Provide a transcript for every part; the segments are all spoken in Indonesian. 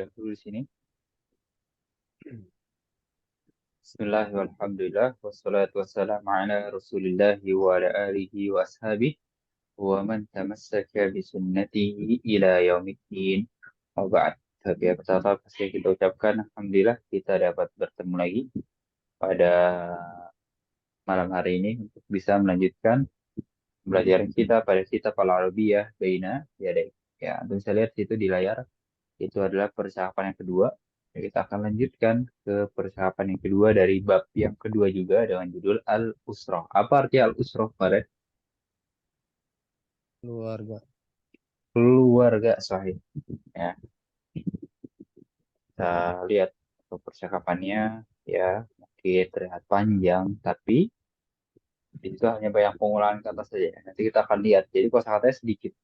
dulu di sini. Bismillahirrahmanirrahim. Alhamdulillah wassalatu wassalamu ala Rasulillahi wa ala alihi wa ashabihi wa man tamassaka bi sunnatihi ila yaumiddin. Wa ba'd. Tapi yang pertama pasti kita ucapkan alhamdulillah kita dapat bertemu lagi pada malam hari ini untuk bisa melanjutkan pembelajaran kita pada kitab Al-Arabiyah Baina Yadayk. Ya, untuk bisa lihat situ di layar. Itu adalah percakapan yang kedua. Kita akan lanjutkan ke percakapan yang kedua dari bab yang kedua juga dengan judul Al-Usrah. Apa arti Al-Usrah, Farid? Keluarga. Keluarga sahih. Ya, kita lihat untuk percakapannya ya mungkin terlihat panjang, tapi itu hanya banyak pengulangan kata saja. Nanti kita akan lihat. Jadi kosakatanya sedikit.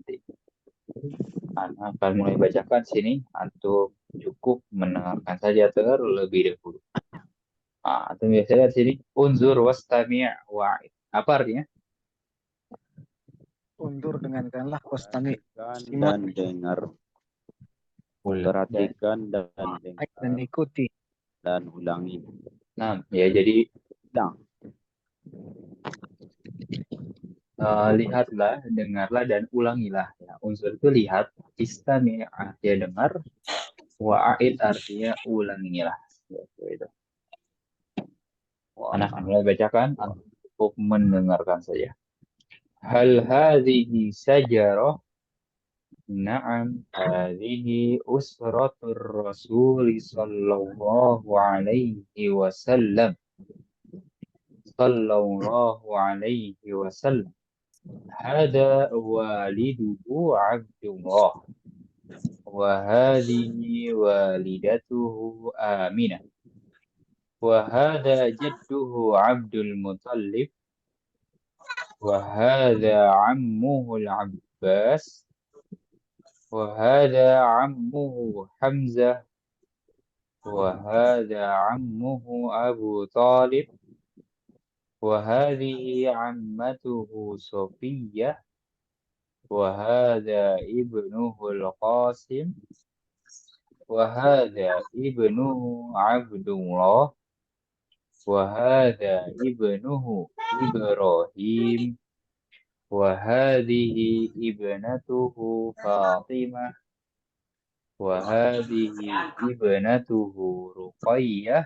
Ana akan mulai bacakan sini. Antum cukup mendengarkan saja terlebih dahulu. Antum biasa lihat sini. Unzur wastami' wa'id. Apa artinya? Undur dengarkanlah wastami Dan dengar, perhatikan dan dan ikuti. dan ulangi. Nah, ya jadi Ulang. lihatlah, dengarlah dan ulangilah. Ya, unsur itu lihat, istami artinya dengar, wa'id artinya ulangilah. Ya, itu. Anak akan mulai bacakan, antum cukup mendengarkan saja. Hal hadhihi sajarah. Naam, hadhihi usratur Rasul sallallahu alaihi wasallam. Sallallahu alaihi wasallam. Hada waliduhu Abdullah. Wa hadhihi walidatuhu Aminah. Wa hada jadduhu Abdul Muttalib. Wa hada ammuhu al-Abbas. وهذا عمه حمزة وهذا عمه أبو طالب وهذه عمته صفية وهذا ابنه القاسم وهذا ابنه عبد الله وهذا ابنه إبراهيم وهذه ابنته فاطمة وهذه ابنته رقية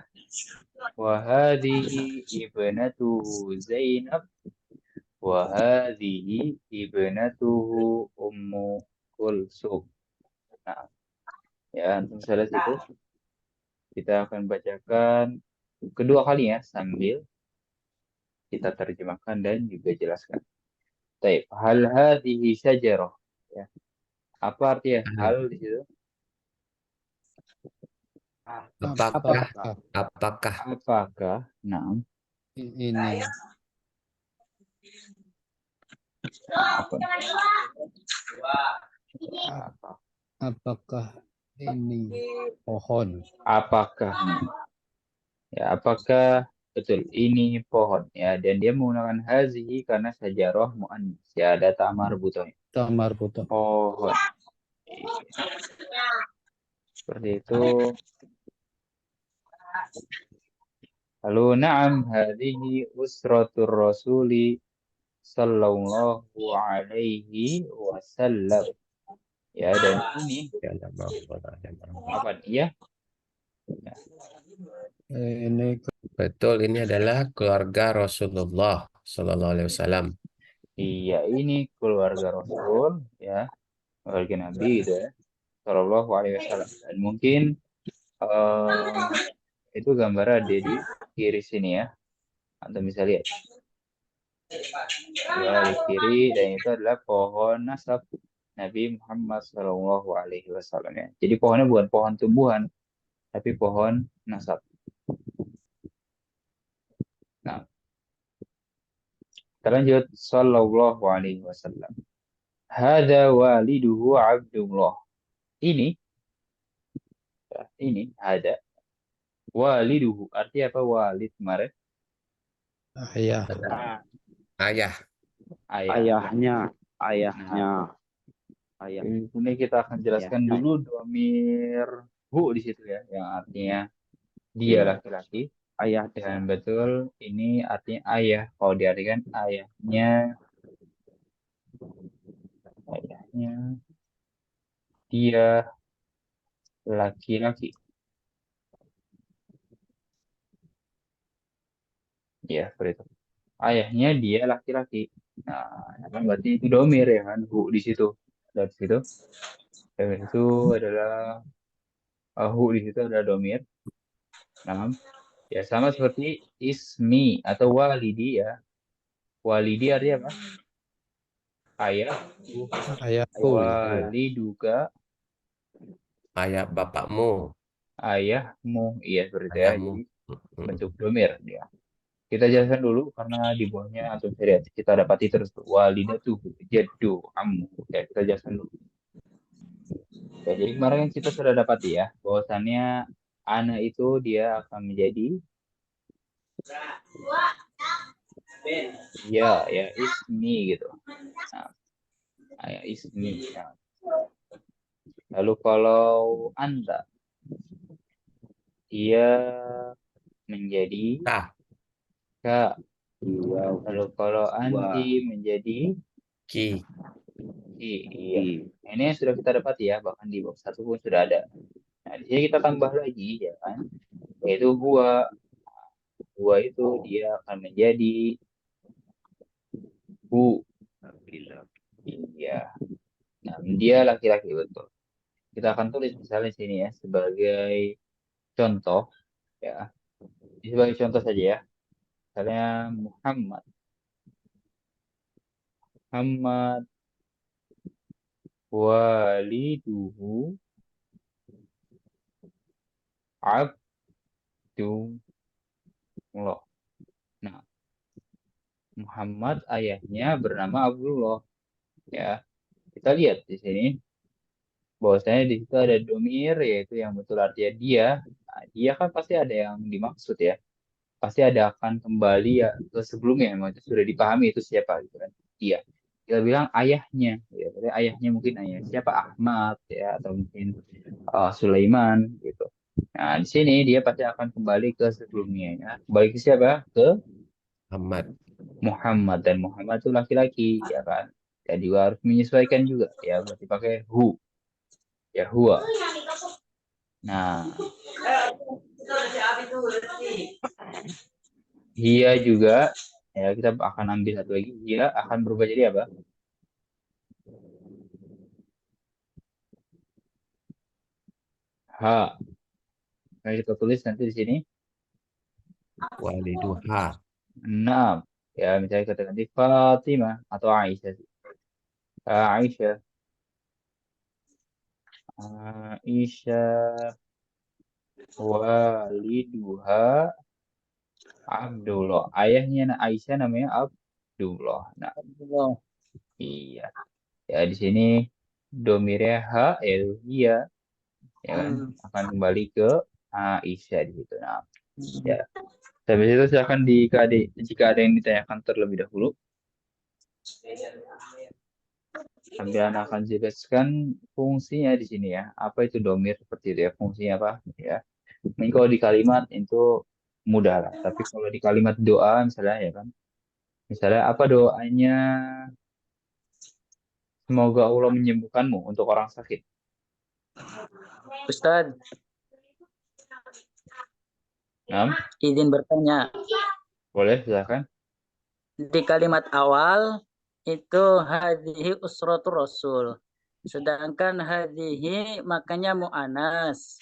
وهذه ابنته زينب وهذه ابنته أم كلثوم. Nah, ya, untuk salah itu kita akan bacakan kedua kali ya sambil kita terjemahkan dan juga jelaskan. Baik, hal hadhihi syajarah. Ya. Apa artinya hal di situ? Apakah? Nah, Ini apakah ini pohon? apakah? Ya, apakah betul ini pohon ya? Dan dia menggunakan hazihi karena sajarah muannas. Ya, ada ta'mar butohnya. Tamar butuh. Pohon. Seperti itu. Lalu na'am hadhihi usratur rasuli sallallahu alaihi wasallam. Ya, dan ini apa dia? Ya. Ini Betul, ini adalah keluarga Rasulullah Sallallahu Alaihi Wasallam. Iya, ini keluarga Rasul ya, keluarga Nabi gitu ya. Sallallahu alaihi wasallam. Dan mungkin itu gambar ada di kiri sini ya. Anda bisa lihat. Ya, di kiri dan itu adalah pohon nasab Nabi Muhammad Sallallahu alaihi wasallam ya. Jadi pohonnya bukan pohon tumbuhan, tapi pohon nasab. Nah, kita lanjut Sallallahu alaihi wasallam. Hada waliduhu Abdullah. Ini ada waliduhu. Artinya apa walid kemarin? ayah. Ayah. Ayahnya. Ayah. Ini kita akan jelaskan dulu domir hu di situ ya, yang artinya dia laki-laki. Ayah Dan betul ini artinya ayah. Kalau diartikan ayahnya dia laki-laki. Ya, seperti itu. Ayahnya dia laki-laki. Nah, kan berarti itu domir ya kan, hu di situ. Dari situ, dari itu adalah hu di situ adalah domir. Nah, ya sama seperti ismi atau walidi ya. Walidi artinya apa? Ayah. Ayahku. Waliduga Ayah bapakmu, ayahmu. Iya seperti itu ya. ayahmu. Jadi Mm-mm. bentuk domir dia. Kita jelaskan dulu karena di bawahnya atau syariat kita dapati terus walidatuh, jaddu, ammu. Ya, kita jelaskan dulu. Ya, jadi kemarin kan kita sudah dapati ya bahwasannya anak itu dia akan menjadi ya ismi gitu. Nah, ya ismi. Nah, lalu kalau anda dia menjadi Kah, ka. dua Lalu kalau anti menjadi ki, ki. Iya. Nah, ini yang sudah kita dapati ya, bahkan di bab 1 pun sudah ada. Nah, di sini kita tambah lagi ya kan, yaitu gua. Gua itu dia akan menjadi hu. Iya. Nah, dia laki-laki betul. Kita akan tulis misalnya sini ya sebagai contoh ya. Ini sebagai contoh saja ya. Misalnya Muhammad. Muhammad waliduhu Abdullah. Nah, Muhammad ayahnya bernama Abdullah ya. Kita lihat di sini bahwasanya di situ ada domir yaitu yang betul artinya dia. Nah, dia kan pasti ada yang dimaksud ya. Pasti ada akan kembali ya ke sebelumnya, memang itu sudah dipahami itu siapa gitu kan. Dia. Kita bilang ayahnya ya. Berarti ayahnya mungkin ayah siapa, Ahmad ya, atau mungkin Sulaiman gitu. Nah, di sini dia pasti akan kembali ke sebelumnya ya. Kembali ke siapa? Ke Ahmad. Muhammad, dan Muhammad itu laki-laki ya kan. Dan juga harus menyesuaikan juga ya, berarti pakai hu ya, huwa. Nah, dia juga ya, kita akan ambil satu lagi, dia akan berubah jadi apa? Ha. Nah, kita tulis nanti di sini Waliduha. 6 ya, misalnya kita ganti Fatimah atau Aisyah. Aisyah. Aisyah waliduha Abdullah. Ayahnya Aisyah namanya Abdullah. Nah, iya. Ya di sini domirnya ha yaitu dia ya kan akan kembali ke Aisyah di situ. Nah, ya. Sampai situ silakan jika ada yang ditanyakan terlebih dahulu. Sambil anak akan jelaskan fungsinya di sini ya. Apa itu domir seperti itu ya? Fungsinya apa? Ya. Ini kalau di kalimat itu mudah lah. Tapi kalau di kalimat doa misalnya ya kan. Misalnya apa doanya? Semoga Allah menyembuhkanmu untuk orang sakit. Ustadz, Nah, izin bertanya. boleh silakan. Di kalimat awal itu hadhihi usratul rasul. Sedangkan hadhihi makanya mu'anas.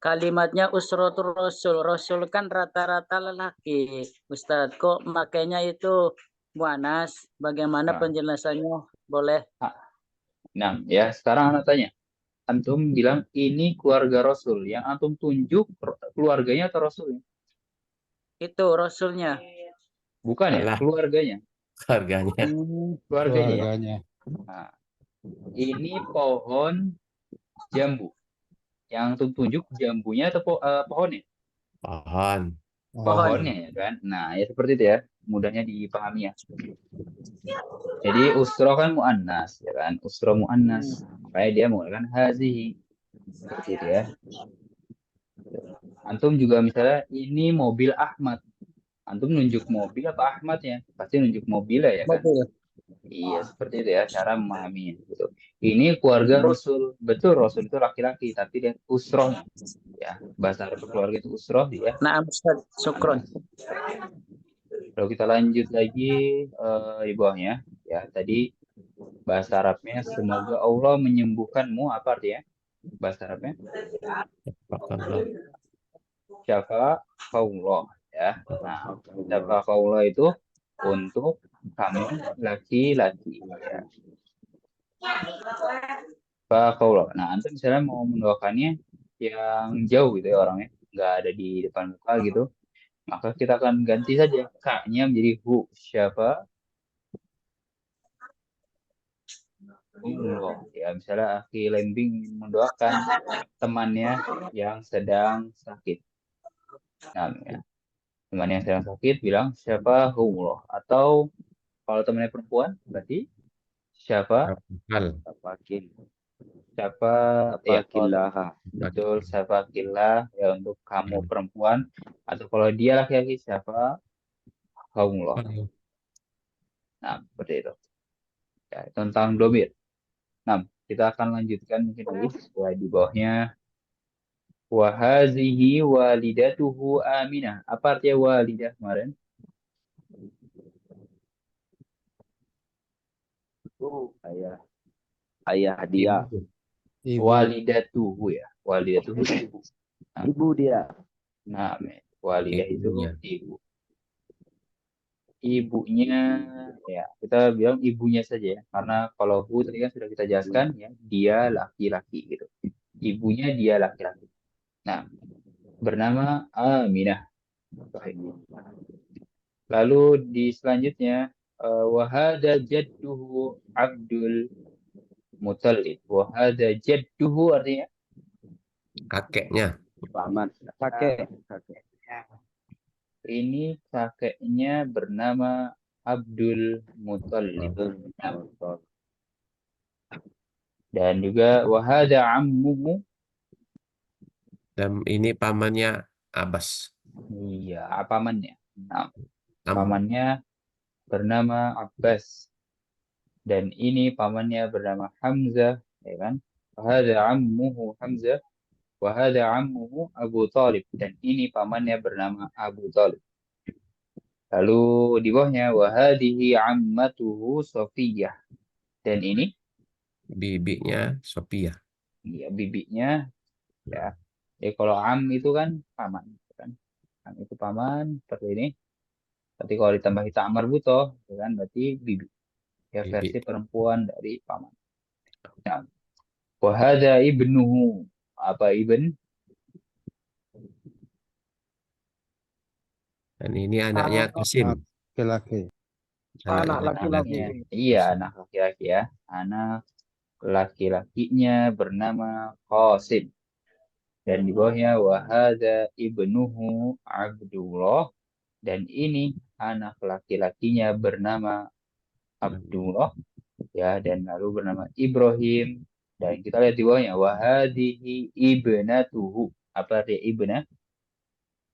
Kalimatnya usratul rasul. Rasul kan rata-rata lelaki. Ustadz, kok makanya itu mu'anas? Bagaimana Nah, penjelasannya? Boleh? nah, ya sekarang anak tanya. Antum bilang ini keluarga Rasul. Yang antum tunjuk keluarganya atau Rasulnya? Itu rasulnya. Bukan ya, Alah, keluarganya. keluarganya. Keluarganya ya. Keluarganya. Nah, ini pohon jambu. Yang antum tunjuk jambunya atau pohonnya? Pohon. Pohonnya ya kan. Nah, ya seperti itu ya. Mudahnya dipahami ya. Jadi usro kan muannas ya kan. Usro muannas. Makanya dia menggunakan hazihi. Seperti itu ya. Antum juga misalnya ini mobil Ahmad. Antum nunjuk mobil apa Ahmadnya? Pasti nunjuk mobil ya kan? Mobil. Iya, seperti itu ya cara memahaminya gitu. Ini keluarga Rasul. Betul, Rasul itu laki-laki, tapi dia usroh ya. Bahasa Arab keluarga itu usroh ya. Naam Ustaz, syukron. Kalau kita lanjut lagi di bawahnya ya. Tadi bahasa Arabnya semoga Allah menyembuhkanmu, apa artinya? Bahasa Arabnya Barakallah. syafa'allah ya. Nah, syafa'allah itu untuk kamu laki-laki ya. Syafa'allah. Nah, antum misalnya mau mendoakannya yang jauh gitu ya orangnya, nggak ada di depan muka gitu, maka kita akan ganti saja ka-nya menjadi hu. Allah ya, misalnya Aki Lembing mendoakan temannya yang sedang sakit. Nah, ya, teman yang sedang sakit bilang siapa Allah, atau kalau temannya perempuan berarti siapa Hal. Tapakin. siapa ya, kalau Tapakillaha. betul siapa kila ya untuk kamu perempuan, atau kalau dia laki-laki siapa Allah. Nah, seperti itu ya, tentang domir. Nah, kita akan lanjutkan mungkin lagi di bawahnya. Wahazihi walidatuhu Aminah. Apa artinya walidah kemarin? Ayah. Ayah dia. Ibu. Walidatuhu ya. Walidatuhu ibu. Nah, Ibu dia. nah, walidah itu Ibunya. ibu. Ibunya ya kita bilang ibunya saja ya. Karena kalau hu tadi kan sudah kita jelaskan ya, dia laki-laki gitu. Ibunya dia laki-laki. Nah, bernama Aminah. Lalu di selanjutnya wahada jadduhu Abdul Muthalib. Wahada jadduhu artinya Kakeknya. Paman. Kakek. Kakek. ini kakeknya bernama Abdul Muthalib. Dan juga wahada ammuhu. Dan ini pamannya Abbas. Iya, pamannya. Nah, Am. pamannya bernama Abbas. Dan ini pamannya bernama Hamzah, ya kan? Wahada ammuhu Hamzah. Wahada ammuhu Abu Talib. Dan ini pamannya bernama Abu Talib. Lalu di bawahnya wahadihi ammatuhu Sofiyah. Dan ini Bibinya Sophia. ya bibinya ya. Jadi kalau am itu kan paman, kan? Am itu paman seperti ini. Tapi kalau ditambah ta'mar butoh, kan berarti bibi. Ya Bibi. versi perempuan dari paman. Nah, wahada ibnuhu. Apa ibn? Dan ini anaknya Qasim. Laki-laki. Anaknya laki-laki. Iya, anak laki-laki ya. Anak laki-lakinya bernama Qasim. Dan di bawahnya wahada ibnuhu Abdullah. Dan ini anak laki-lakinya bernama Abdullah. Ya, dan lalu bernama Ibrahim. Dan kita lihat di bawahnya wahadihi ibnatuhu. Apa artinya ibna?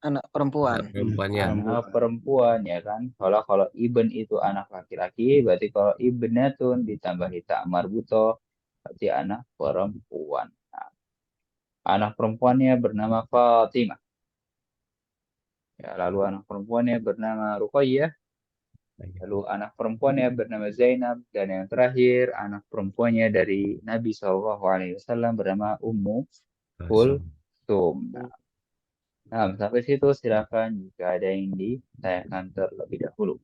Anak perempuan. Anak perempuannya. Anak perempuan ya kan. Kalau ibn itu anak laki-laki, berarti kalau ibnatun ditambahi ta'mar buto, berarti anak perempuan. Nah, anak perempuannya bernama Fatimah. Ya, lalu anak perempuannya bernama Ruqayyah. Lalu anak perempuannya bernama Zainab. Dan yang terakhir anak perempuannya dari Nabi SAW bernama Ummu Kulthum. Nah, sampai situ silakan jika ada yang ditanyakan terlebih dahulu.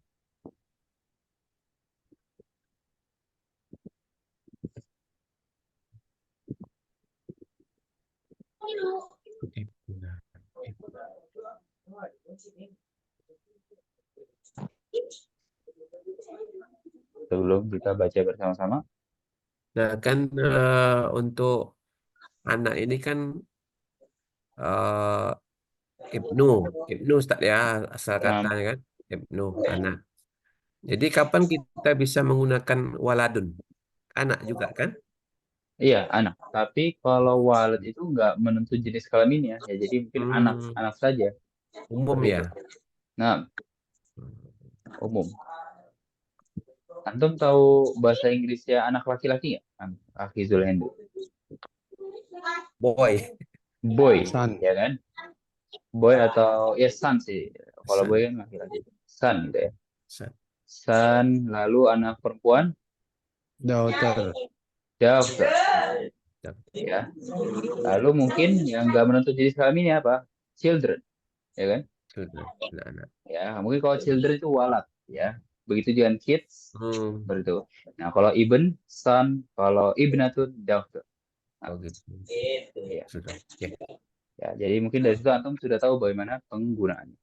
Sebelum kita baca bersama-sama. Nah, kan untuk anak ini kan Ibnu Ustaz ya asal katanya kan Ibnu anak. Jadi kapan kita bisa menggunakan waladun? Anak juga kan? Iya, anak. Tapi kalau walad itu nggak menentu jenis kelaminnya, ya jadi mungkin anak, Hmm, anak saja umum seperti ya. itu. Nah, umum. Antum tahu bahasa Inggrisnya anak laki-laki nggak? Akhi Zulhendu. Boy. Boy, Son. ya kan? Boy atau ya son sih. Kalau boy Son. kan laki-laki. Son gitu ya. Son. Son, lalu anak perempuan, Daughter. daughter. Ya. Lalu mungkin yang nggak menentu jenis kelaminnya apa? Children, ya kan? Children. Anak-anak. Ya, mungkin kalau children itu walad, ya. Begitu dengan kids, Hmm. seperti itu. Nah, kalau ibn, son, kalau ibnatun, daughter. Nah, Oh gitu. ya. Sudah. Ya. Ya, jadi mungkin dari situ antum sudah tahu bagaimana penggunaannya.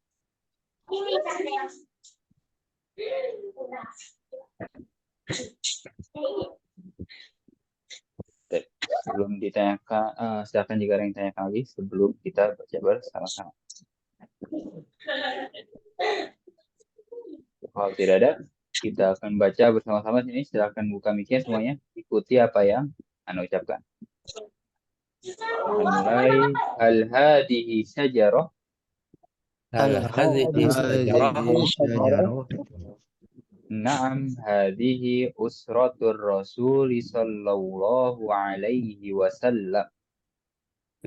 Oke. Sebelum ditanyakan, silakan jika ada yang tanyakan lagi sebelum kita baca bersama-sama. Kalau tidak ada, kita akan baca bersama-sama sini. Silakan buka mic-nya semuanya. Ikuti apa yang Anda ucapkan. Akan mulai. Hal hadihi syajarah. Hal hadhihi sajarah. هذه شجرة. Naam hadihi usratur rasuli sallallahu alaihi wasallam.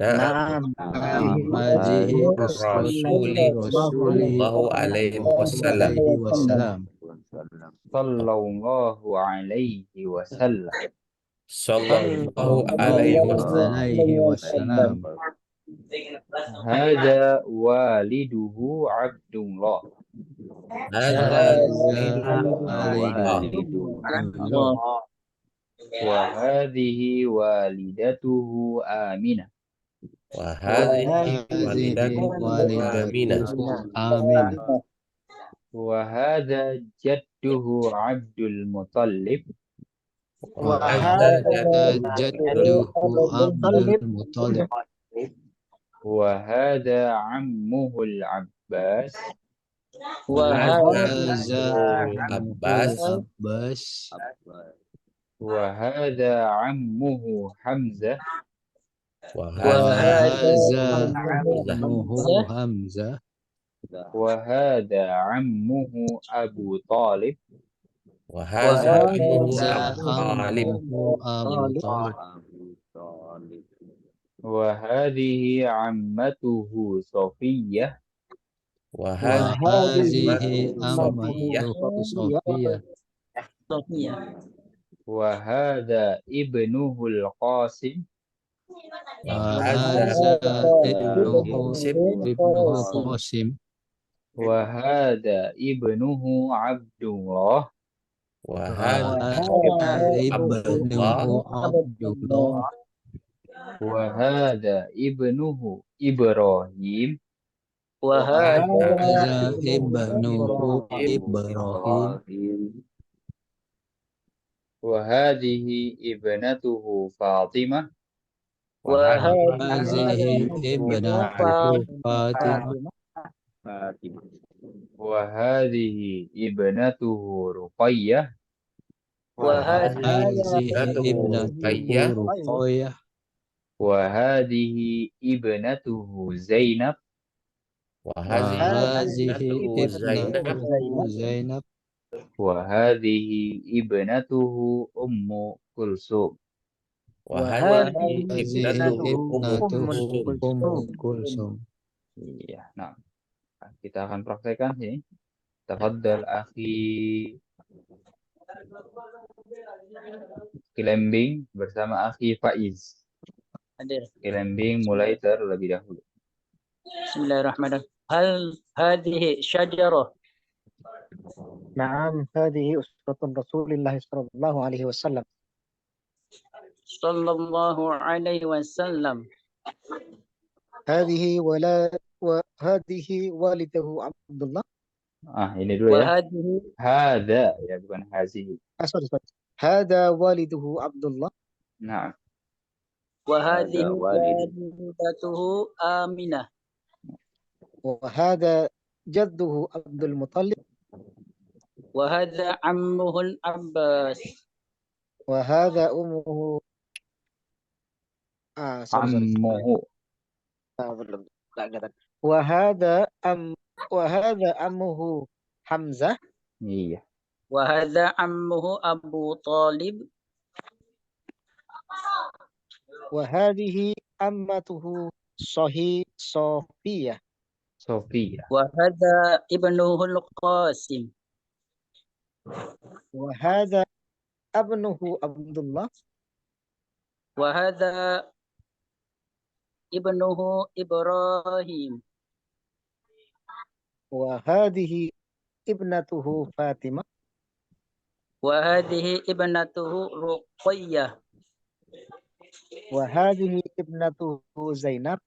Na'am. Na'am. هذه أسرة Rasuli الرسول sallallahu alaihi wasallam. عليه وسلم. Sallallahu alaihi wasallam. Sallallahu alaihi الله wasallam. عليه وسلم. Hada waliduhu Abdullah. Hadza هذا walidullah. الله. Wa hadhihi walidatuhu Aminah. Wa hadhihi هذه walidatuhu Aminah. والدته آمنة. Wa hadha jadduhu Abdul Muttalib. وهذا وهذا جده عبد المطلب. Wa hadha ammuhu al-Abbas. وهذا Abbas. عباس. Wa hadha ammuhu Hamzah. وهذا عمه حمزة. Wa hadha ammuhu Abu Talib. وهذا عمه وهذا أبو طالب. عمه أبو طالب. Wa hadhihi ammatuhu Safiyah. وهذه وهذه صفية. أمته صفية. Wa hadha ibnuhu al-Qasim. وهذا ابنه قاسم. Wa hadha ibnuhu Abdullah. وهذا وهذا عبد الله. ابنه عبد الله. Wa hadha ibnuhu Ibrahim. وهذا ابنه إبراهيم. Wa hadhihi ibnatuhu Fatimah. وهذه ابنته فاطمة. Wa hadhihi ibnatuhu Ruqayyah. وهذه ابنته ابنته رقية. Wa hadhihi ibnatuhu Zainab. وهذه ابنته ابنته زينب. Wa hadhihi ibnatuhu Ummu Kulsum. وهذه هذه ابنته ابنته أم كلثوم. Iya, nah kita akan praktekkan sini. Tafadhal akhi Kilembing bersama akhi Faiz. Hadir. Kilembing mulai terlebih dahulu. Bismillahirrahmanirrahim. Hal hadhihi syajarah. نعم هذه أسرة رسول الله صلى الله عليه وسلم. Sallallahu alaihi wasallam. هذه والده عبد الله. Ini dulu ya. Wahadihi. Hada ya, bukan hazihi. sorry. هذا والده عبد الله. Nah, Wahadihi walidatuhu Aminah. وهذا جده عبد المطلب. Wahada ammuhul Abbas. وهذا أمه Sorry. Ammuhu. Belum. Enggak. Wahada ammuhu Hamzah. Iya. Wahada ammuhu Abu Talib. Wahadihi ammatuhu Sofiyah. Sofia. Wahada ibnuhul Qasim. Wahada abnuhu Abdullah. Wahada ibnuhu Ibrahim. Wahadihi ibnatuhu Fatimah. Wahadihi ibnatuhu Ruqayyah. Wahadihi ibnatuhu Zainab.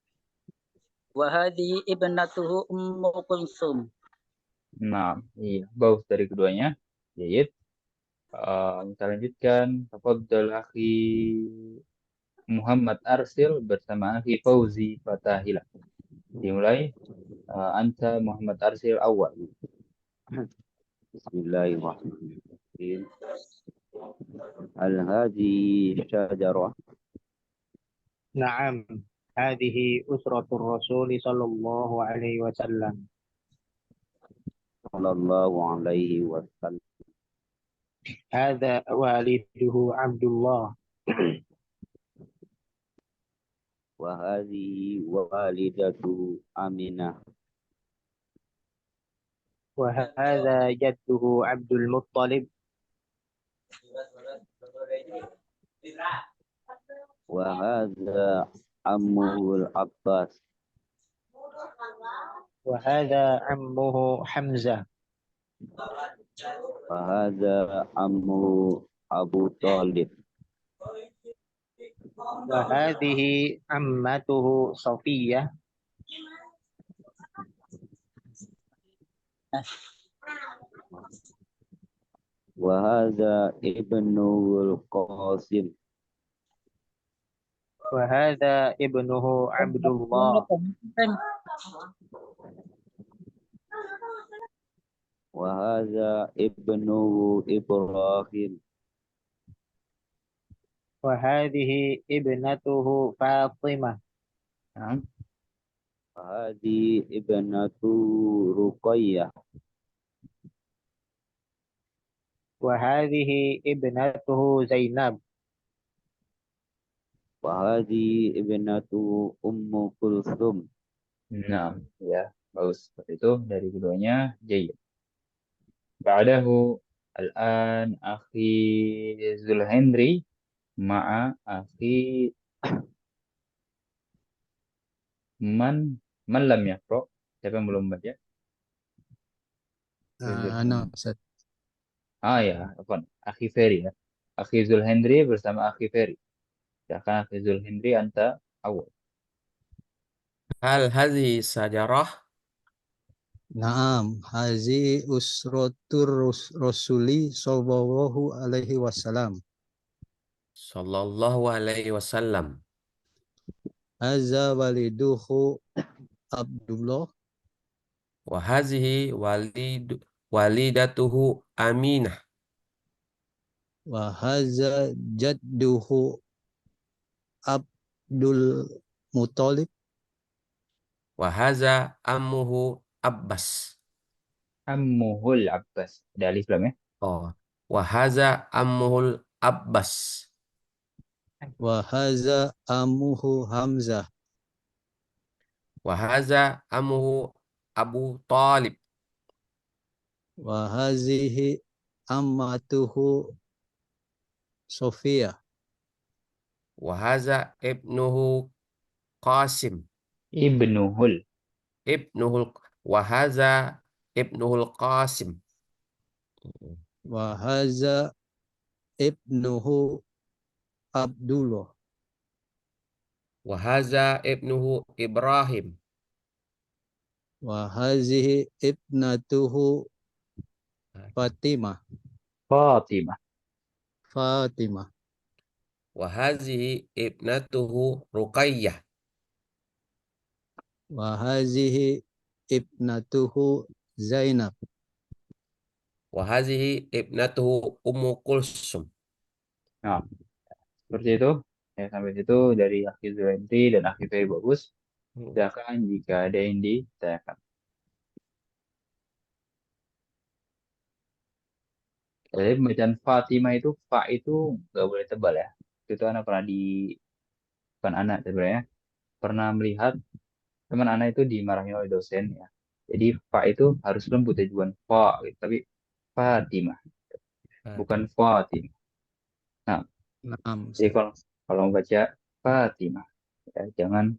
Wahadihi ibnatuhu Ummu Kulsum. Nah, iya. Bagus dari keduanya. Jayid. Kita lanjutkan. Tafadhal akhi Muhammad Arsil bersama akhi Fauzi Fatahila. Dimulai. Anta Muhammad Arsil awal. Bismillahirrahmanirrahim. Hal hadhihi syajarah? نعم هذه أسرة الرسول صلى الله عليه وسلم. Sallallahu alaihi wasallam. هذا والده عبد الله. Wa hadhihi walidatu Aminah. وهذا جده عبد المطلب. Wa hadha ammuhul Abbas. وهذا عمه حمزة. Wa hadha ammu Abu Talib. وهذه عمته صفية. Wa hadha ibnul Qasim. وهذا ابنه عبد الله. Wa hadha ibnu Ibrahim. وهذه ابنته فاطمة. Nah, Wa hadhihi ibnatu Ruqayyah. وهذه ابنته زينب. Wa hadhihi ibnatu Ummu Kulsum. nah, ya. Bagus. Seperti itu dari keduanya. Jayid. Ba'dahu al-an akhi Zulhendri ma'a akhi man lam yaqra. Siapa yang belum baca? Ustaz. Ya, afwan. Akhi Ferry ya. Akhi Zulhendri bersama akhi Ferry. Silakan akhi Zulhendri anta awal. Hal hadhihi sajarah? Naam, hazi usratur rasuli sallallahu alaihi wasallam. Sallallahu alaihi wasallam. Haza waliduhu Abdullah. Wa hadhihi walidatuhu Aminah. Wa haza jadduhu Abdul Muthalib. Wa hadza ammuhu Abbas. Ammuhul Abbas. Ada alif lam ya? Oh. Wa hadza ammuhul Abbas. Wa haza amuhu Hamzah. Wa hadza ammuhu Abu Talib. Wa hazihi ammatuhu Sofia. Wa hadza ibnuhu Qasim. Ibnuhul. Wa hadza ibnuhul Qasim. Wa haza ibnuhu Abdullah. Wa hadza ibnuhu Ibrahim. Wa hazihi ibnatuhu Fatimah. Fatimah. Wa hadhihi ibnatuhu Ruqayyah. Wa hazihi ibnatuhu Zainab. Wa hadhihi ibnatuhu Ummu Kulsum. Nah, seperti itu Ya, sampai situ dari Akhi Zuhairi dan Akhi Ferry bagus. Silakan jika ada yang ditanyakan. Jadi pembacaan Fatimah itu, fa itu nggak boleh tebal ya. Itu anak pernah bukan anak sebenarnya, pernah melihat teman anak itu dimarahin oleh dosen ya. Jadi fa itu harus lembut ya, bukan fa gitu. Tapi Fatimah, bukan Fatimah. Nah, Naam. jadi kalau membaca Fatimah, ya, jangan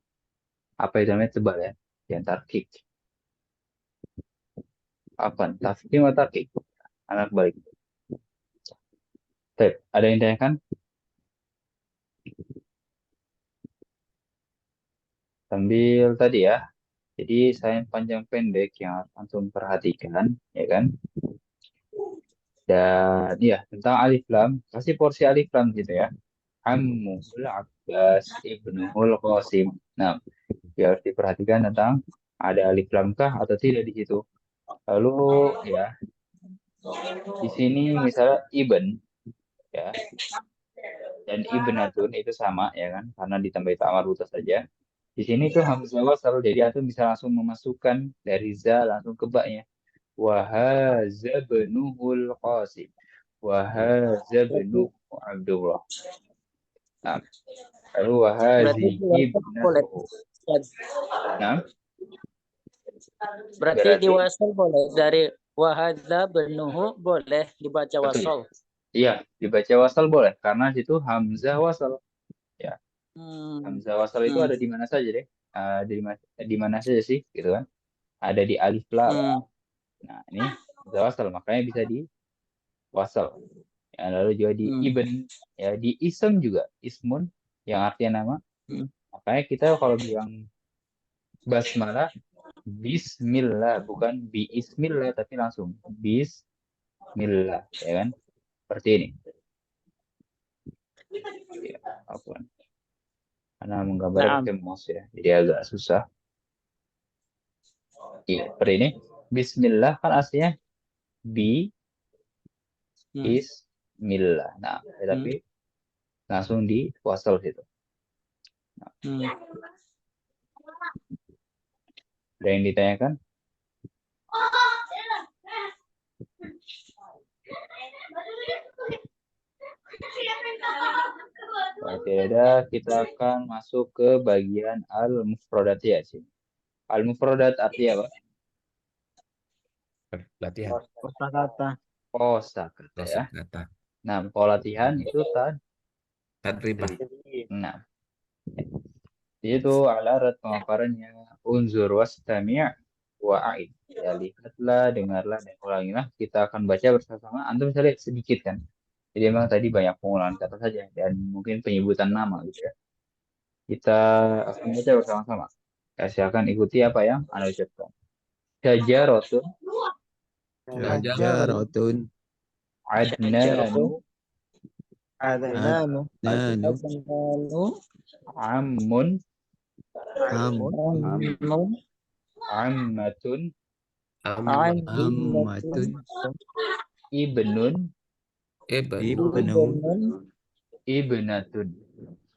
apa itu namanya tebal ya, yang tarkik. Apa? Tafkim atau tarkik? Anak balik. Baik, ada yang tanyakan? Sambil tadi ya. Jadi saya panjang pendek yang harus langsung perhatikan, ya kan? Dan ya tentang alif lam, kasih porsi alif lam gitu ya. Ammul Abbas ibnuhul Qasim. Nah, ya harus diperhatikan tentang ada alif lam kah atau tidak di situ. Lalu ya di sini misalnya ibn ya dan ibnatun itu sama ya kan karena ditambah ta'amar buta saja. Di sini tuh hamzah wasal jadi antum bisa langsung memasukkan dari za langsung ke ba-nya. Wahaza benuhul Qasim. Wahaza benu Abdullah. Nah, lalu Berarti wahazihi diwasal boleh. ibnatuhu. Nah, Berarti berarti diwasal boleh dari wahadza benuhu boleh dibaca betul. wasal. Iya, dibaca wasal boleh karena situ hamzah wasal. Ya, hamzah wasal itu ada di mana saja deh. Di mana saja sih, gitu kan? Ada di alif lam. Nah, ini hamzah wasal makanya bisa di wasal. Ya, lalu juga di ibn, ya di ism juga, ismun yang artinya nama. Makanya kita kalau bilang basmalah, bismillah bukan biismillah tapi langsung bismillah, ya kan? Seperti ini. Ya, apaan? Karena menggambarnya pakai mouse ya, jadi agak susah. Iya, seperti ini. Bismillah kan aslinya Bismillah. Nah, tapi langsung di wasal situ. Nah, ada yang ditanyakan? Kalau tidak ada, kita akan masuk ke bagian al-mufradat ya sih. Al-mufradat artinya apa? Latihan. Kosakata. Kosakata ya. Kosakata. Nah, kalau latihan itu Tadribah. Nah, itu alarat pemaparannya unzur wastami' wa'id. Ya, lihatlah, dengarlah, dan ulangilah. Kita akan baca bersama-sama. Antum bisa lihat sedikit kan. Jadi memang tadi banyak pengulangan kata saja dan mungkin penyebutan nama gitu ya. Kita akan baca bersama-sama. Ya, silakan ikuti apa yang Anda ucapkan. Syajaratun Syajaratun adnanu Adnanu. adnanu ammun ammun ammatun ammatun ibnun ibnun ibnatun.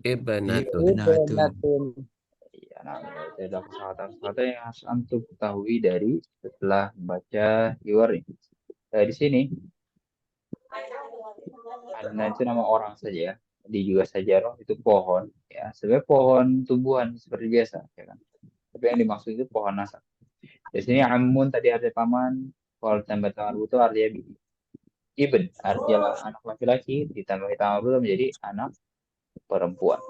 Ibnatun. ibnatun. Ya, nah, itu adalah kosakata-kosakata yang harus antum ketahui dari setelah baca keyword ini. Di sini adna itu nama orang saja ya. Di juga sajarah itu pohon ya. Sebenarnya pohon tumbuhan seperti biasa ya kan. Tapi yang dimaksud itu pohon nasab. Di sini amun tadi artinya paman, kalau tambah tangan butuh artinya bibi. Ibn artinya anak laki-laki ditambah tangan butuh menjadi anak perempuan.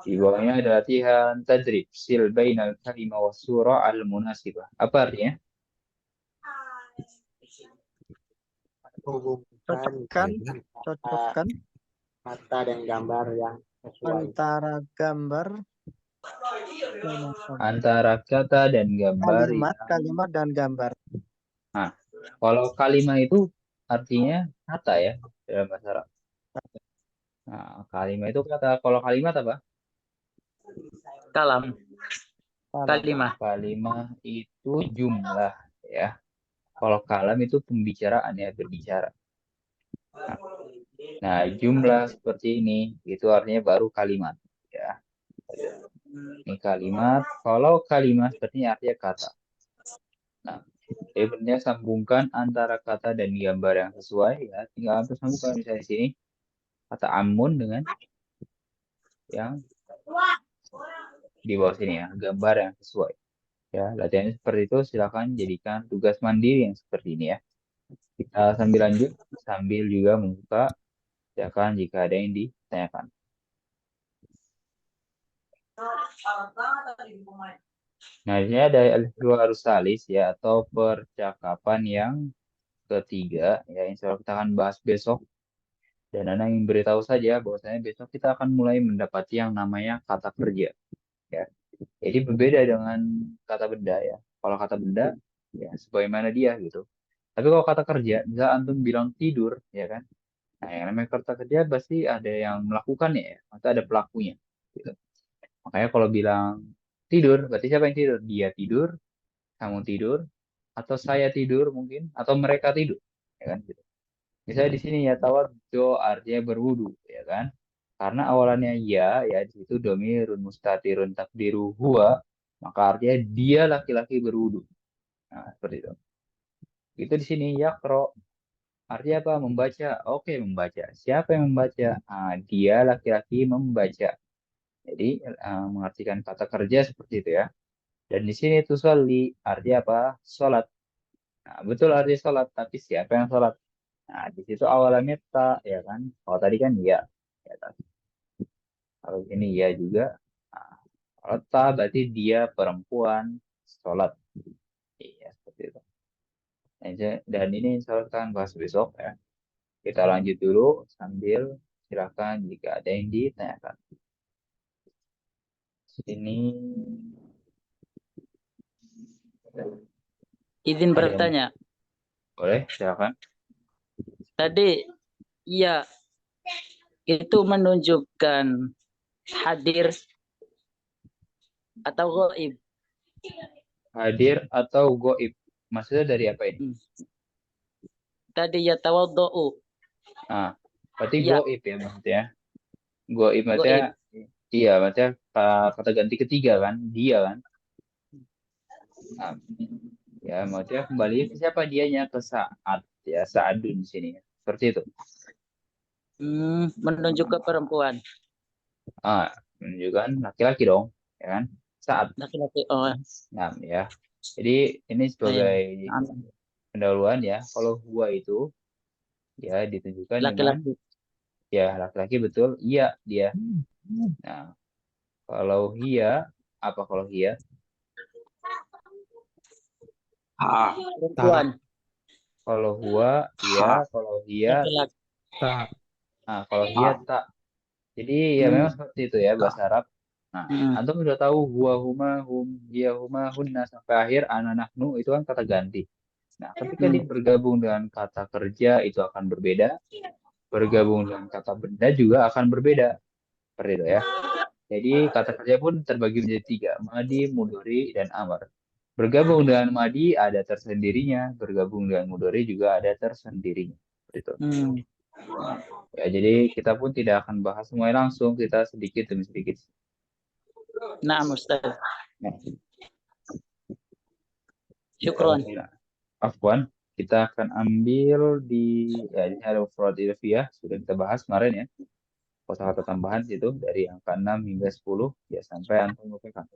Di bawahnya ada latihan tadrib sil bainal kalimah was surah al munasibah. Apa artinya? Cocokkan. Cocokkan kata dan gambar yang sesuai. antara gambar Antara kata dan gambar. kalimat dan gambar. Nah, kalau kalimat itu artinya kata ya dalam bahasa Arab. Nah, kalimat itu kata. Kalau kalimat apa? Kalam. Kalimah. Kalimat itu jumlah ya. Kalau kalam itu pembicaraan ya, berbicara. Nah, Nah, jumlah seperti ini itu artinya baru kalimat ya. Ini kalimat. Kalau kalimat seperti artinya kata. Nah, jadi benarnya sambungkan antara kata dan gambar yang sesuai ya. Tinggal antum sambungkan misalnya di sini kata amun dengan yang di bawah sini ya, gambar yang sesuai. Ya, latihannya seperti itu. Silakan jadikan tugas mandiri yang seperti ini ya. Kita sambil lanjut, sambil juga membuka, silakan jika ada yang ditanyakan. Nah, ini ada al-hiwarus salis ya, atau percakapan yang ketiga ya, insya Allah kita akan bahas besok. Dan Anda ingin beritahu saja bahwasanya besok kita akan mulai mendapati yang namanya kata kerja ya. Jadi berbeda dengan kata benda ya. Kalau kata benda ya sebagaimana dia gitu. Tapi kalau kata kerja, misal antum bilang tidur ya kan. Nah, yang namanya kata kerja pasti ada yang melakukannya ya, atau ada pelakunya gitu. Makanya kalau bilang tidur, berarti siapa yang tidur? Dia tidur, kamu tidur, atau saya tidur mungkin, atau mereka tidur ya kan gitu. Misalnya di sini ya tawaddo artinya berwudu ya kan. Karena awalannya ya di situ domirun mustatirun takdiru huwa, maka artinya dia laki-laki berwudu. Nah, seperti itu. Itu di sini yakro artinya apa? Membaca. Oke, membaca. Siapa yang membaca? Ah, dia laki-laki membaca. Jadi mengartikan kata kerja seperti itu ya. Dan di sini tuh soli artinya apa? Sholat. Nah, betul arti sholat, tapi siapa yang sholat? Nah, di situ awalannya tak, ya kan? Kalau tadi kan ya. Ya, tak. Kalau ini ya juga. Nah, kalau tak berarti dia perempuan sholat. Iya, seperti itu. Dan ini insya Allah kita akan bahas besok ya. Kita lanjut dulu sambil silakan jika ada yang ditanyakan. Sini Izin ada yang bertanya. boleh, silakan. Tadi ya itu menunjukkan hadir atau gaib. Hadir atau goib. Maksudnya dari apa ini? Tadi ya tawaddu'u. Nah, berarti Ya, goib ya maksudnya. Goib maksudnya, iya maksudnya kata ganti ketiga kan, dia kan. Nah, ya maksudnya kembali ke siapa dianya, ke saat ya, saadun di sini. Seperti itu. menunjuk ke perempuan. Menunjukkan laki-laki dong, ya kan? Saat. Laki-laki. Oh, Nah, ya. Jadi ini sebagai pendahuluan ya. Kalau huwa itu ya ditunjukkan dengan laki-laki. ya laki-laki betul, iya dia. Nah, kalau hia apa kalau hia? Perempuan. Kalau huwa ya, kalau hia. Laki-laki. Nah, kalau hia tak. Jadi ya memang seperti itu ya bahasa Arab. Nah, antum sudah tahu huwa huma hum hia huma hunna sampai akhir ana nahnu itu kan kata ganti. Nah, ketika dia bergabung dengan kata kerja itu akan berbeda. Bergabung dengan kata benda juga akan berbeda. Seperti itu ya. Jadi kata kerja pun terbagi menjadi tiga. Madi, mudhari, dan amar. Bergabung dengan madi ada tersendirinya. Bergabung dengan mudhari juga ada tersendirinya. Seperti itu. Ya, jadi kita pun tidak akan bahas semuanya langsung. Kita sedikit demi sedikit. Nah, Ustaz. Nah, Syukron. Afwan, kita akan ambil di ada fraud ilfiyah sudah kita bahas kemarin ya. Kosakata tambahan itu dari angka 6 hingga 10 ya sampai antum lupakan.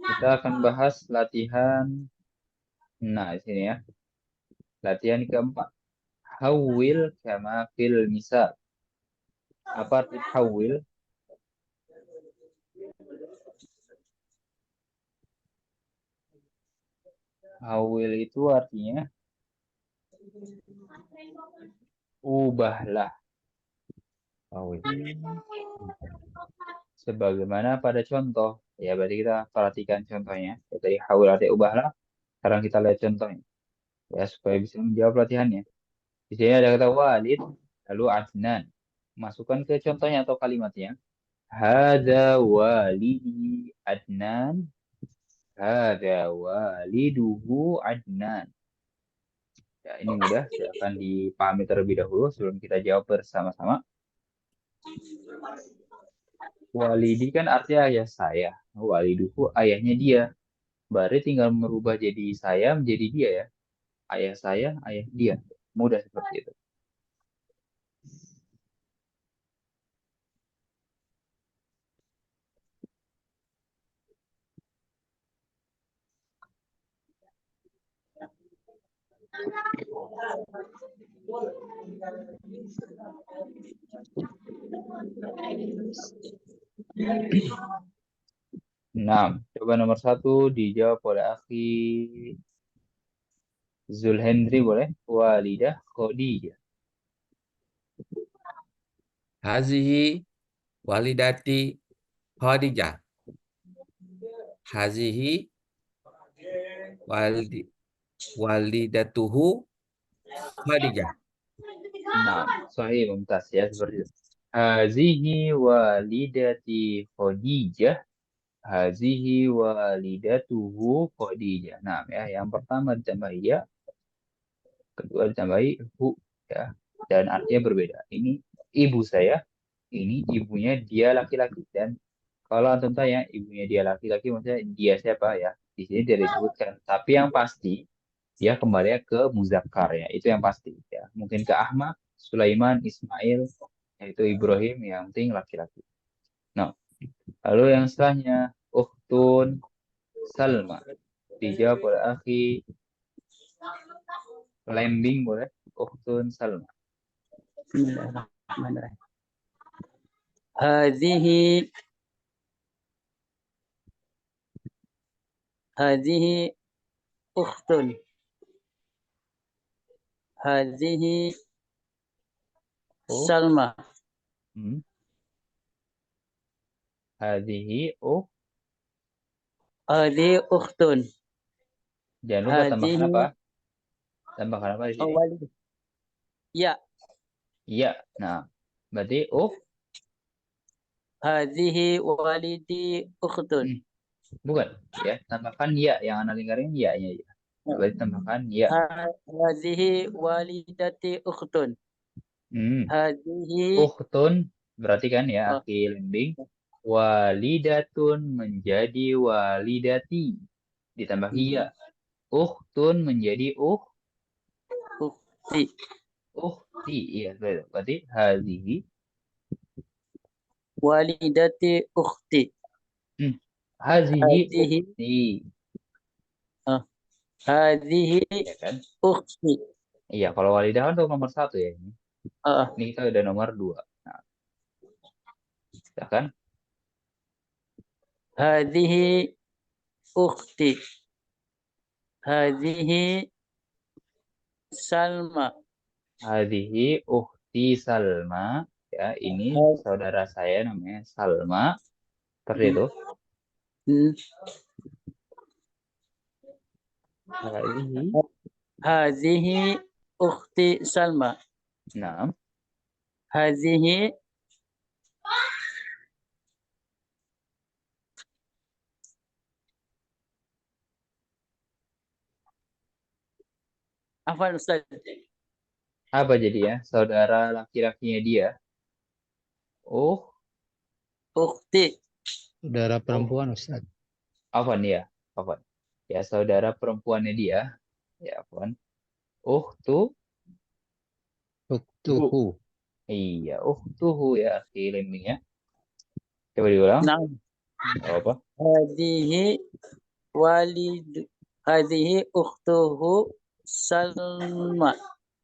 Kita akan bahas latihan. Nah, di sini ya. Latihan keempat. Hawil kama fil misal. Apa arti hawil? Hawil itu artinya ubahlah. Hawil. Sebagaimana pada contoh. Ya, berarti kita perhatikan contohnya. Ya, tadi hawil artinya ubahlah. Sekarang kita lihat contohnya. Ya, supaya bisa menjawab latihannya. Di sini ada kata walid, lalu Adnan. Masukkan ke contohnya atau kalimatnya. Hada walidi Adnan. Hada waliduhu Adnan. Ya, ini mudah, silakan dipahami terlebih dahulu sebelum kita jawab bersama-sama. Walidi kan artinya ayah saya. Waliduhu ayahnya dia. Berarti tinggal merubah jadi saya menjadi dia ya. Ayah saya, ayah dia. Mudah seperti itu. Nah, coba nomor 1 dijawab oleh Akhi Zulhendri boleh? Walidah Khadijah. Hazihi walidati Khadijah. Hazihi walidi, walidatuhu Khadijah. Nah, sahih mumtaz ya seperti itu. Hazihi walidati Khadijah. Hazihi walidatuhu Khadijah. Nah, ya, yang pertama ditambah ya, kedua ditambahi hu ya. Dan artinya berbeda. Ini ibu saya, ini ibunya dia laki-laki. Dan kalau antum tanya ibunya dia laki-laki, maksudnya dia siapa ya? Di sini tidak disebutkan. Tapi yang pasti dia kembali ke muzakkar ya. Itu yang pasti ya. Mungkin ke Ahmad, Sulaiman, Ismail, yaitu Ibrahim yang penting laki-laki. Nah, lalu yang setelahnya Ukhtun Salma. Dijawab oleh Akhi Lembing boleh. Ukhtun Salma. Bismillahirrahmanirrahim. Hadhihi hadhihi ukhtun. Hadhihi Oh, Salma. Hadhihi Hadhihi ukhtun. Jangan lupa tambahkan Hadhihi apa? Tambahkan apa di sini? walid. Ya, Iya. Nah, berarti hadhihi walidi ukhtun. bukan ya. Tambahkan ya yang anak lingkarin ya-nya ya. Berarti tambahkan ya. Hadhihi walidati ukhtun. Hadhihi Ukhtun berarti kan ya akhi lembing. Walidatun menjadi walidati. Ditambah ya. Ukhtun menjadi ukhti. ukhti. Iya, betul. Berarti hadhihi Walidati ukhti. hadhihi Hadhihi ukhti. hadhihi Ya kan? ukhti. Iya, kalau walidah kan untuk nomor 1 ya ini. Ah, Ini kita udah nomor 2. Nah, ya kan? hadhihi ukhti. Hadhihi Salma. Hadhihi ukhti Salma. Ya, ini saudara saya namanya Salma. Seperti itu. Hmm. Hadhihi. Hadhihi ukhti Salma. Nah, Hadhihi Afwan Ustaz. apa jadi ya? Saudara laki-lakinya dia. Ukhti. Saudara perempuan Ustaz. Afwan ya. Afwan. Ya, saudara perempuannya dia. Ya, Afwan. Ukhtu. Uktuhu. Iya, ukhtuhu ya, akhi lembing ya. Coba diulang. Naam. Apa? Hadhihi hadhihi ukhtuhu Salma.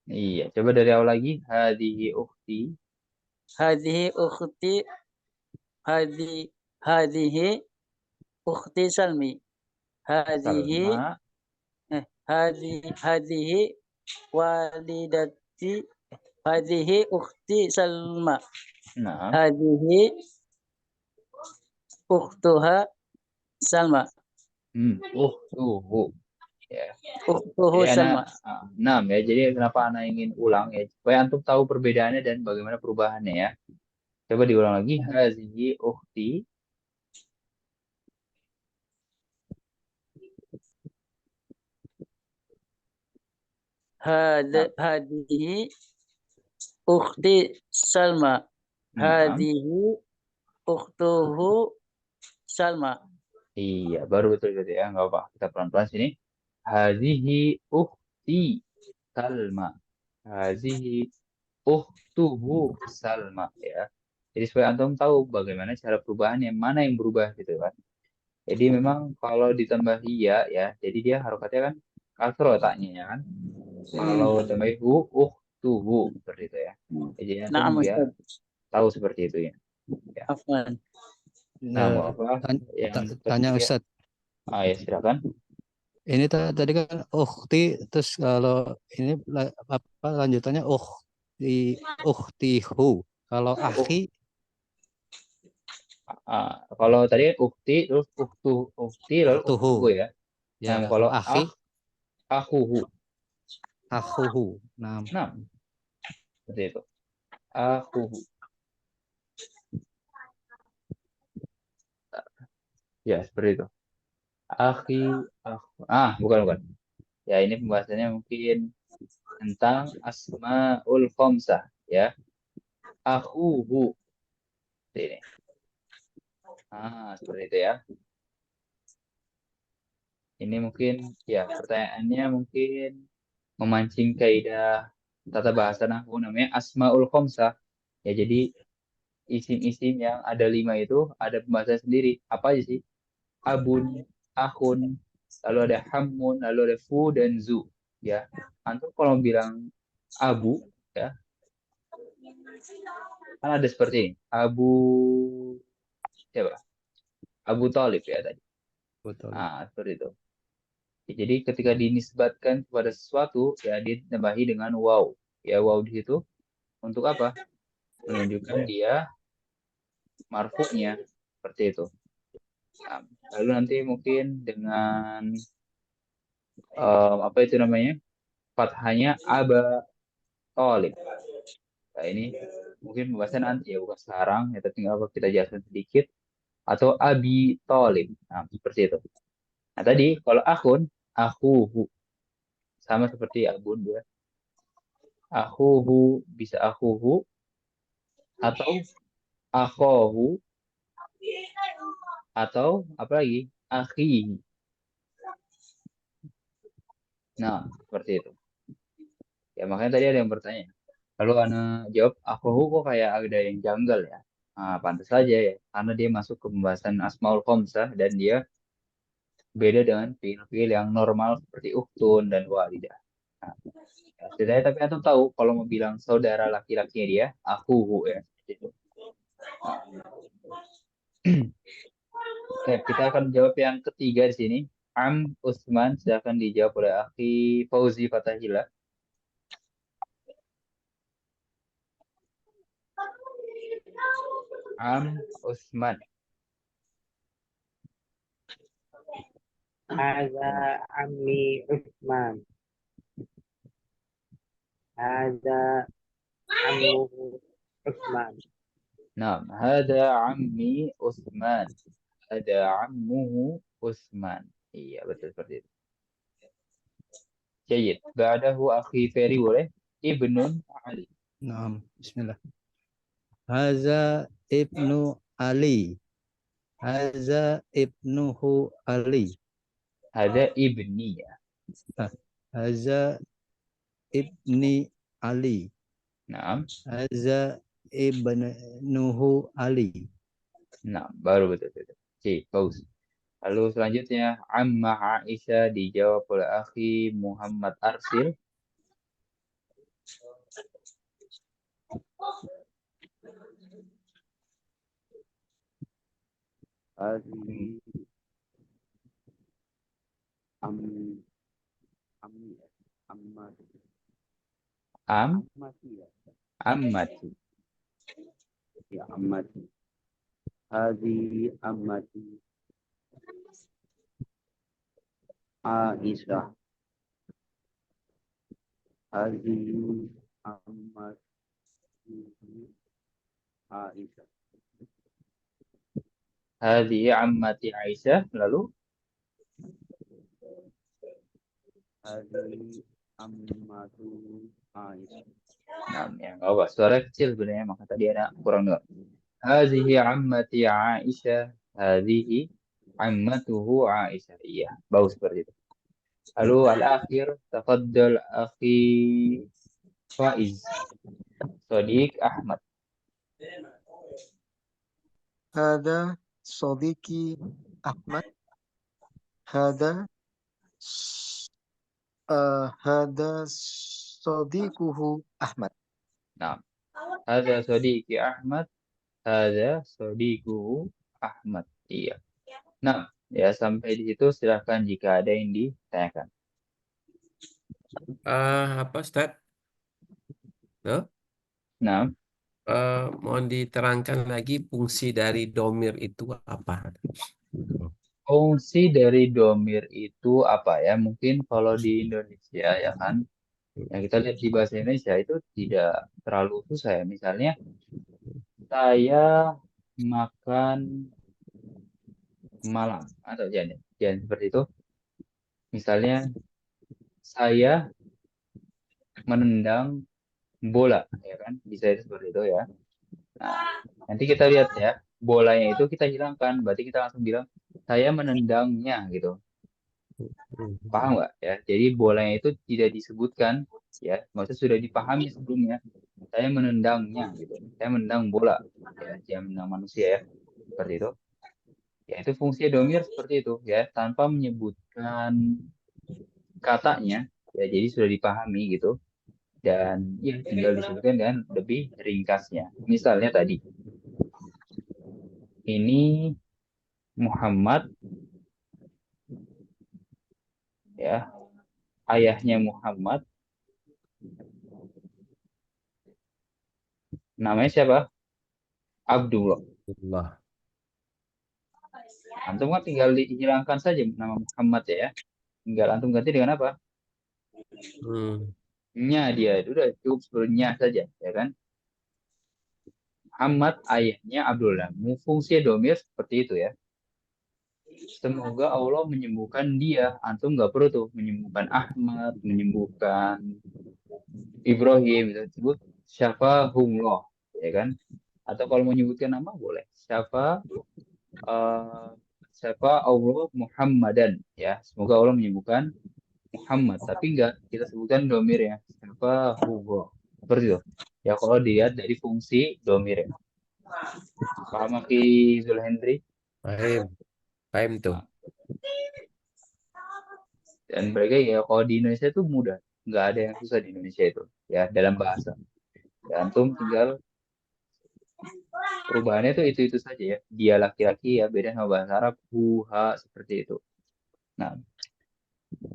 Iya, coba dari awal lagi. Hadhihi ukhti. Hadhihi ukhti hadhihi ukhti Salmi. Hadhihi Salma. hadhihi walidati hadhihi ukhti Salma. Nah, Hadhihi ukhtuha Salma. ukhtuhu. Ya. Ukhtuhu Jadi Salma. anak 6 ya. Jadi kenapa anak ingin ulang ya? Supaya antum tahu perbedaannya dan bagaimana perubahannya ya. Coba diulang lagi. Hazihi ukhti. Hadihi ukhti Salma. Naam. Hadihi ukhtuhu Salma. Iya, baru betul gitu ya. Nggak apa. Kita pelan-pelan sini. Hazihi ukhti Salma. Hazihi ukhtuhu Salma ya. Jadi supaya antum tahu bagaimana cara perubahan yang mana yang berubah gitu kan. Jadi memang kalau ditambah ya, jadi dia harokatnya kan kasro taknya ya kan. Kalau tambah tuhu seperti itu ya. Jadi antum Naam biar Ustaz. tahu seperti itu ya. Afwan. Nah, mau Eh, apa? Yang tanya ketiga. Ustadz, Ya silakan. ini tadi kan ukhti, terus kalau ini apa lanjutannya ukhtihu. Kalau akhi, Kalau tadi kan ukti terus ukti lalu ukhtuhu. uktuhu ya. Ya, Nah, kalau kalau akhi, akuhu. akhuhu. Nah, Nah, seperti itu. Akuhu. Ya, seperti itu. Akhi, bukan. Ya, ini pembahasannya mungkin tentang asmaul khamsah ya. Akhuhu. Seperti ini. Seperti itu ya. Ini mungkin ya pertanyaannya mungkin memancing kaidah tata bahasa nahwu namanya asmaul khamsah. Ya, jadi isim-isim yang ada 5 itu ada pembahasan sendiri. Apa aja sih? Abun, akhun, lalu ada hamun, lalu ada fu dan zu. Ya, antum kalau bilang abu, ya, kan ada seperti ini. Abu, siapa? Abu Talib ya tadi. betul. Seperti itu. Jadi ketika dinisbatkan kepada sesuatu, ya ditambahi dengan waw. Ya, waw di situ untuk apa? Menunjukkan dia marfu'nya. Seperti itu. Nah, lalu nanti mungkin dengan apa itu namanya? Fathahnya aba Talib. Nah, ini mungkin pembahasan nanti ya, bukan sekarang ya, tapi nggak apa kita jelaskan sedikit. Atau Abi Talib. Nah, seperti itu. Nah, tadi kalau akun, akuhu. Sama seperti abun dia. Akuhu bisa akuhu atau akhohu atau apa lagi? Akhihi. Nah, seperti itu. Ya, makanya tadi ada yang bertanya. Lalu Ana jawab, akuhu kok kayak ada yang janggal ya. Pantas saja ya, karena dia masuk ke pembahasan Asmaul Khamsah dan dia beda dengan fiil-fiil yang normal seperti uktun dan walidah. Nah, ya, setidaknya tapi antum tahu kalau mau bilang saudara laki-lakinya dia, akuhu ya. Gitu. Oke, kita akan jawab yang ketiga di sini. Usman, silakan dijawab oleh Akhi Fauzi Fatahila. Usman. Hadza ammi Utsman. Hadza ammuhu Utsman. Nah, hada ammi Usman. Ada ammuhu Usman. Iya, betul seperti itu. Jayid. Ba'dahu akhi Ferry boleh. Ibnun Ali. nah, bismillah. Haza ibnu Ali. Haza ibnuhu Ali. Ada ibni ya. Haza ibni Ali. Nah, Haza ibnuhu Ali. nah baru betul. Bagus. Lalu selanjutnya Amma Aisyah dijawab oleh akhi Muhammad Arsil. Hadi am am ammati ammati ya. Ammati. Ya ammati. Hadi ammati Aisyah. Hadi ammati Aisyah. Hadi ammati Aisyah. Lalu Hadi ammatu Aisyah. Nah, ya nggak apa. Suara kecil sebenarnya, maka tadi ada kurang dengar. Hazihi ammati Aisyah. Hazihi ammatuhu Aisyah. Iya, bagus seperti itu. Lalu al-akhir, tafaddal akhi Faiz. Sadiq Ahmad. هذا صديقي أحمد هذا هذا صديقه أحمد. Nah, hadza sadiqi Ahmad. Hadza sadiquhu Ahmad. Iya. Nah, ya sampai di situ silahkan jika ada yang ditanyakan. Apa Ustaz? Tuh, Nah, mohon diterangkan lagi fungsi dari domir itu apa? fungsi dari domir itu apa ya? Mungkin kalau di Indonesia ya kan, yang kita lihat di bahasa Indonesia itu tidak terlalu susah ya. Misalnya, saya makan malam atau jangan seperti itu. Misalnya, saya menendang bola, ya kan? Bisa seperti itu ya. Nah, nanti kita lihat ya, bolanya itu kita hilangkan, berarti kita langsung bilang saya menendangnya gitu. Paham nggak ya? Jadi bolanya itu tidak disebutkan ya, maksudnya sudah dipahami sebelumnya. Saya menendangnya gitu. Saya menendang bola ya, dia menendang manusia ya, seperti itu. Ya itu fungsi domir seperti itu ya, tanpa menyebutkan katanya ya, jadi sudah dipahami gitu. Dan ya tinggal disebutkan dengan lebih ringkasnya. Misalnya tadi, ini Muhammad ya, ayahnya Muhammad namanya siapa? Abdullah. Allah. Antum kan tinggal dihilangkan saja nama Muhammad ya. Tinggal antum ganti dengan apa? Hmm. Nya dia itu udah cukup sebenarnya saja ya kan. Muhammad ayahnya Abdullah. Fungsi domir seperti itu ya. Semoga Allah menyembuhkan dia. Antum nggak perlu tuh menyembuhkan Ahmad, menyembuhkan Ibrahim, itu disebut syafahullah ya kan. Atau kalau mau menyebutkan nama boleh. Eh, Syafa Allah Muhammadan ya. Semoga Allah menyembuhkan Muhammad, tapi enggak kita sebutkan domir ya. Syafa huwa. Seperti itu. Ya kalau dilihat dari fungsi domir ya. Paham Aki Zulhendri? Paham, paham tuh. Dan mereka ya kalau di Indonesia itu mudah. Nggak ada yang susah di Indonesia itu. Ya dalam bahasa. Ya, antum tinggal perubahannya tuh itu saja ya. Dia laki-laki ya beda sama bahasa Arab. Huha seperti itu. Nah,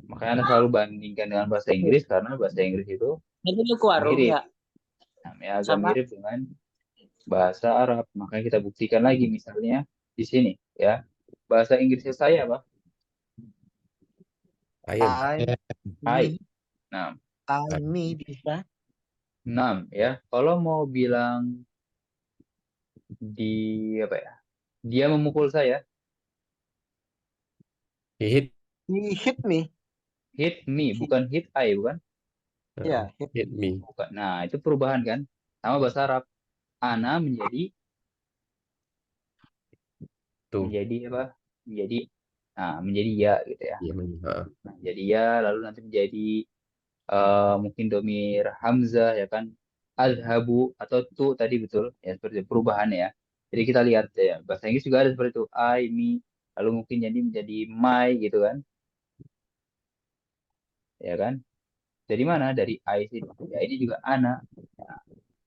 makanya Anda selalu bandingkan dengan bahasa Inggris karena bahasa Inggris itu Jadi lu ke warung mirip. ya? Namanya agak Sama. mirip dengan bahasa Arab. Makanya kita buktikan lagi misalnya di sini ya. Bahasa Inggrisnya saya apa? Paham. Hai. Nah, Me bisa. ya. Kalau mau bilang di apa ya? Dia memukul saya. Hit, He hit me. Hit me, bukan hit I, bukan? Ya, hit me. Bukan. Nah, itu perubahan kan? Sama bahasa Arab. Ana Tuh. menjadi apa? Menjadi ya gitu ya. Iya, Nah, jadi ya lalu nanti menjadi mungkin domir Hamzah ya kan, Azhabu atau tu tadi betul ya, seperti itu, perubahan ya. Jadi kita lihat ya bahasa Inggris juga ada seperti itu, I, me, lalu mungkin jadi menjadi my gitu kan, ya kan. Dari mana? Dari I sini ya, ini juga ana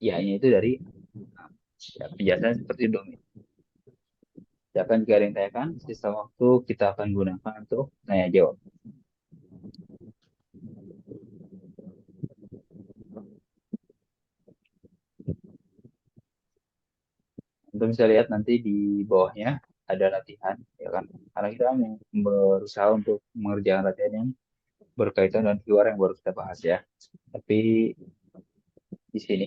ya, nya itu dari ya, penjelasan seperti domir. Silakan jika ada yang tanyakan, sisa waktu kita akan gunakan untuk tanya jawab. Untuk bisa lihat nanti di bawahnya ada latihan, ya kan? Karena kita mau berusaha untuk mengerjakan latihan yang berkaitan dengan keyword yang baru kita bahas ya. Tapi di sini,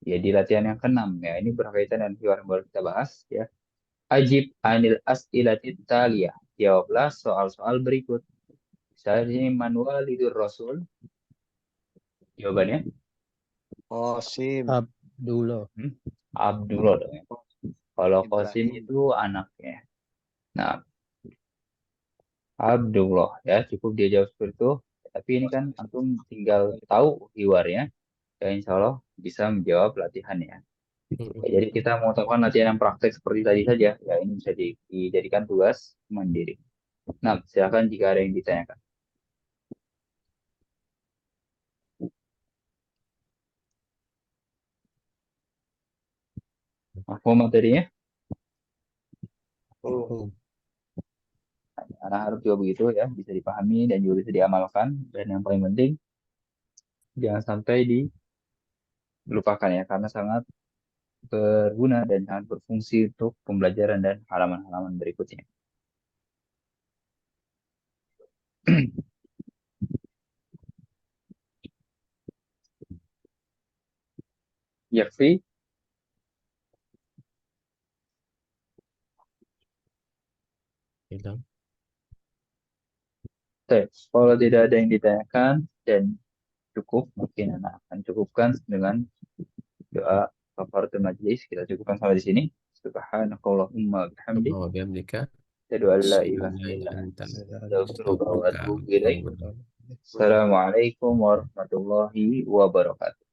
ya di latihan yang keenam ya, ini berkaitan dengan keyword yang baru kita bahas ya. Ajib anil as'ilatit taliyah. jawablah soal-soal berikut. Misalnya man walidur Rasul. Jawabannya Qasim. Abdullah. Abdullah dong ya. Kalau Qasim Ibrahim. itu anaknya. Nah, Abdullah ya, cukup dia jawab seperti itu. Tapi ini kan antum tinggal tahu hiwarnya, ya insya Allah bisa menjawab latihannya. Ya, jadi kita mau melakukan latihan yang praktek seperti tadi saja. Ya ini bisa dijadikan tugas mandiri. Nah, silakan jika ada yang ditanyakan. Aku materinya, Oh. anak harus juga begitu ya, bisa dipahami dan juga bisa diamalkan. Dan yang paling penting, jangan sampai dilupakan ya, karena sangat berguna dan sangat berfungsi untuk pembelajaran dan halaman-halaman berikutnya. Yakfi, Hilang. kalau tidak ada yang ditanyakan dan cukup, mungkin anak akan cukupkan dengan doa kafaratul majlis. Kita cukupkan sampai di sini. Subhanakallahumma bihamdik, Wa bihamdika. asyhadu an la Asyhadu ilaha an la illa ilaha anta, illa anta. astaghfiruka wa Astaghfiruka wa atubu atubu ilaik. ilaik. Assalamualaikum warahmatullahi wabarakatuh.